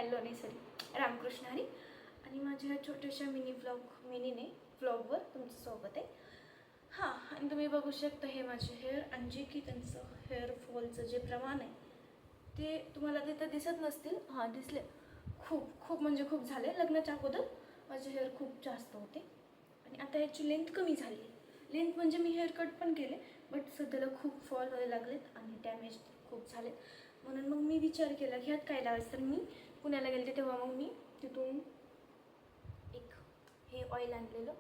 Hello नाही sorry Ramakrishna Hari. आणि माझ्या छोट्याशा मिनीने व्लॉगवर तुमचं स्वागत आहे. हां, आणि तुम्ही बघू शकता हे माझे हेअर आणि जे की त्यांचं हेअर फॉलचं जे प्रमाण आहे ते तुम्हाला तिथं दिसत नसतील. हां दिसले, खूप खूप म्हणजे खूप झाले. लग्नाच्या अगोदर माझे हेअर खूप जास्त होते आणि आता याची लेंथ कमी झाली आहे. लेंथ म्हणजे मी हेअर कट पण केले, बट सध्याला खूप फॉल व्हायला लागलेत आणि डॅमेज खूप झालेत. म्हणून मग मी विचार केला की ह्यात काय लावायचं. तर मी पुण्याला गेले तेव्हा मग मी तिथून एक हे ऑइल आणलेलं,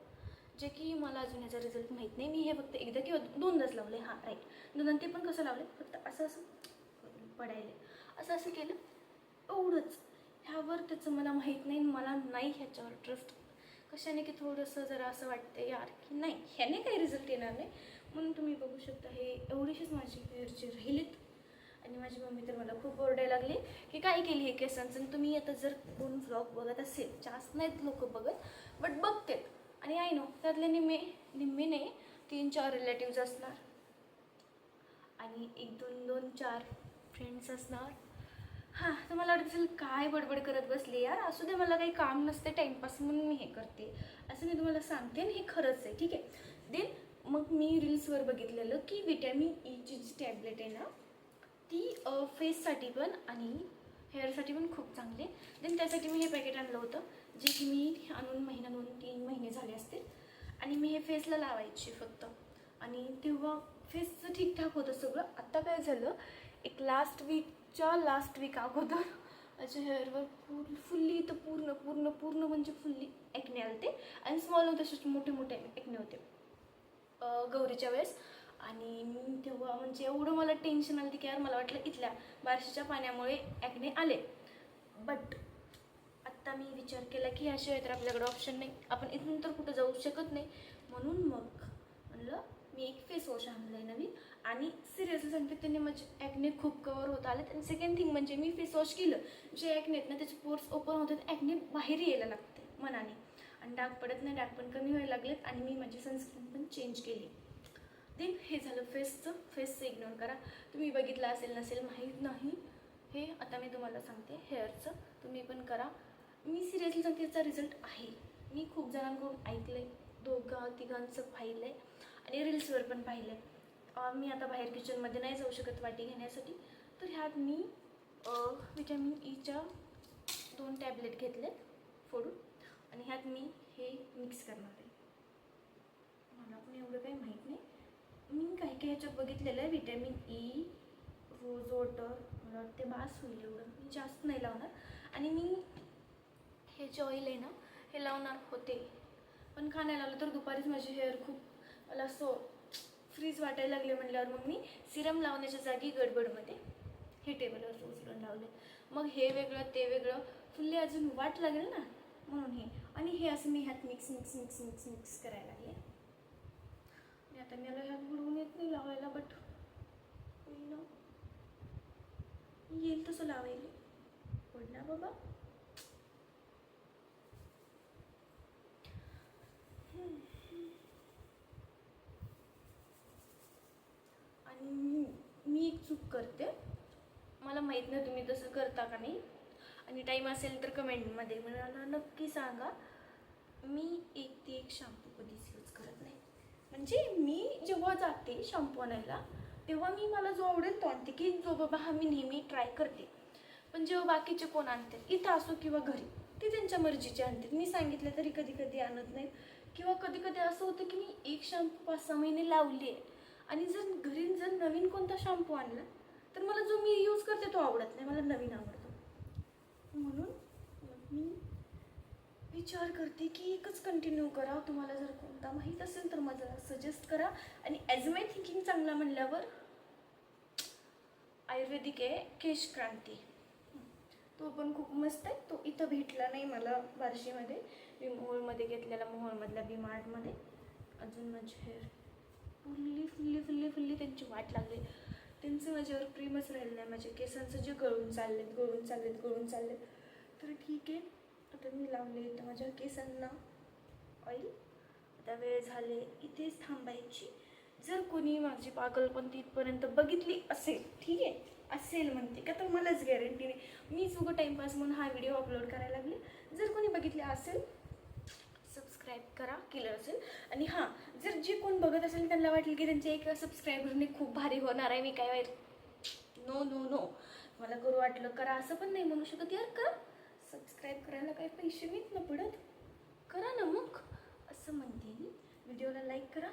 जे की मला अजून ह्याचा रिझल्ट माहीत नाही. मी हे फक्त एकदा किंवा दोनदाच लावले. हां राईट, दोन. ते पण कसं लावले, फक्त असं पडायले असं केलं एवढंच. ह्यावर त्याचं मला माहीत नाही, मला नाही ह्याच्यावर ट्रस्ट. कशाने की थोडंसं जरा असं वाटतं यार की नाही ह्याने काही रिझल्ट येणार नाही. म्हणून तुम्ही बघू शकता हे एवढीशीच माझी हेअरची राहिलीत. आणि माझी मम्मी तर मला खूप ओरडायला लागली की काय केली हे केसांचं. आणि तुम्ही आता जर कोण व्लॉग बघत असेल, जास्त नाहीत लोक बघत बट बघतेत, आणि आय नो त्यातले निम्मे नाही 3-4 रिलेटिव्ज असणार आणि 1-2-4 फ्रेंड्स असणार. हां, तर मला वाटतं काय बडबड करत बसली यार, असू दे, मला काही काम नसते, टाईमपास म्हणून मी हे करते असं मी तुम्हाला सांगते. आणि हे खरंच आहे, ठीक आहे. देन मग मी रील्सवर बघितलेलं की विटॅमिन ईची जी टॅबलेट आहे ना ती फेससाठी पण आणि हेअरसाठी पण खूप चांगली. देन त्यासाठी मी हे पॅकेट आणलं होतं, जे की मी आणून 2-3 महिने झाले असतील. आणि मी हे फेसला लावायची फक्त, आणि तेव्हा फेसचं ठीकठाक होतं सगळं. आत्ता काय झालं, एक लास्ट वीक अगोदर माझ्या हेअरवर फुल्ली तर पूर्ण पूर्ण पूर्ण म्हणजे फुल्ली ॲक्ने आले ते. आणि स्मॉल होते, तसेच मोठे ॲक्ने होते गौरीच्या वेळेस. आणि मी तेव्हा म्हणजे एवढं मला टेन्शन आलं की यार, मला वाटलं इथल्या बारशीच्या पाण्यामुळे ॲक्ने आले. बट आत्ता मी विचार केला की ह्याशिवाय तर आपल्याकडे ऑप्शन नाही, आपण इथून तर कुठं जाऊ शकत नाही. म्हणून मग म्हणलं मी एक फेस वॉश आणलं आहे नवीन. आणि सिरियसली सांगते, त्यांनी माझे ॲक्ने खूप कवर होत आले. आणि सेकंड थिंग म्हणजे मी फेस वॉश केलं, जे ॲक्ने आहेत ना त्याचे पोर्स ओपन होतात, ॲक्ने बाहेर यायला लागते मनाने, आणि डाग पडत नाही, डाग पण कमी व्हायला लागलेत. आणि मी माझी सनस्क्रीन पण चेंज केली. देन हे झालं फेसचं इग्नोर करा, तुम्ही बघितलं असेल नसेल माहीत नाही. हे आता मी तुम्हाला सांगते हेअरचं, तुम्ही पण करा. मी सिरियसली सांगते याचा रिझल्ट आहे. मी खूप जणांकडून ऐकलं आहे, 2-3 पाहिलं आहे आणि रील्सवर पण पाहिलं आहे. मी आता बाहेर किचनमध्ये नाही जाऊ शकत वाटी घेण्यासाठी, तर ह्यात मी विटॅमिन ईच्या 2 टॅबलेट घेतले फोडून, आणि ह्यात मी हे मिक्स करणार आहे. मला पण एवढं काही माहीत नाही, मी काही ह्याच्यात बघितलेलं आहे विटॅमिन ई, रोज वॉटर, मला वाटते बास होईल एवढं, मी जास्त नाही लावणार. आणि मी हे जे ऑइल आहे ना हे लावणार होते, पण का नाही लावलं, तर दुपारीच माझी हेअर खूप मला असं फ्रीज वाटायला लागले. म्हटल्यावर मग मी सिरम लावण्याच्या जागी गडबडमध्ये हे टेबलवर उचलून लावले. मग हे वेगळं ते वेगळं, फुल्ली अजून वाट लागेल ना, म्हणून हे. आणि हे असं मी ह्यात मिक्स करायला लागले. आणि आता मला ह्यात बुडवून येत नाही लावायला, बट होईल ना, येईल तसं लावायला पड ना बाबा. आणि मी एक चूक करते, मला माहीत नाही तुम्ही तसं करता का नाही, आणि टाईम असेल तर कमेंटमध्ये मला नक्की सांगा. मी एक शॅम्पू कधीच यूज करत नाही. म्हणजे मी जेव्हा जाते शॅम्पू आणायला तेव्हा मी मला जो आवडेल तो आणते, की जो बाबा हा मी नेहमी ट्राय करते. पण जेव्हा बाकीचे कोण आणते, इथं असो किंवा घरी, ते त्यांच्या मर्जीचे आणतात. मी सांगितलं तरी कधी आणत नाहीत. किंवा कधी असं होतं की मी एक शॅम्पू 5-6 महिने लावली आहे, आणि जर नवीन कोणता शॅम्पू आणला तर मला जो मी यूज करते तो आवडत नाही, मला नवीन आवडतो. म्हणून मी विचार करते की एकच कंटिन्यू करा. तुम्हाला जर कोणता माहीत असेल तर मला सजेस्ट करा. आणि ॲज माय थिंकिंग चांगला म्हणल्यावर आयुर्वेदिक आहे केश क्रांती, तो पण खूप मस्त आहे. तो इथं भेटला नाही मला बार्शीमध्ये, मी मोहोळमध्ये घेतलेला, मोहोळमधल्या बी मार्टमध्ये. अजून माझे हेअर फुल्ली त्यांची वाट लागली. त्यांचं माझ्यावर प्रेमच राहिलं नाही. माझ्या केसांचं जे गळून चाललेत. तर ठीक आहे, आता मी लावले तर माझ्या केसांना ऑइल. आता वेळ झाले इथेच थांबायची. जर कोणी माझी पागलपण तिथपर्यंत बघितली असेल, ठीक आहे, असेल म्हणते का, तर मलाच गॅरंटी नाही. मीच उगं टाईमपास म्हणून हा व्हिडिओ अपलोड करायला लागले. जर कोणी बघितले असेल सबस्क्राईब करा केलं असेल. आणि हां, जर जे कोण बघत असेल त्यांना वाटेल की त्यांच्या एका सबस्क्रायबरने खूप भारी होणार आहे, मी काय वाईट, नो नो नो, मला करू वाटलं करा असं पण नाही म्हणू शकत यार. करा, सबस्क्राईब करायला काही पैसे नाहीत ना पडत, करा ना मग, असं म्हणते मी. व्हिडिओला लाईक करा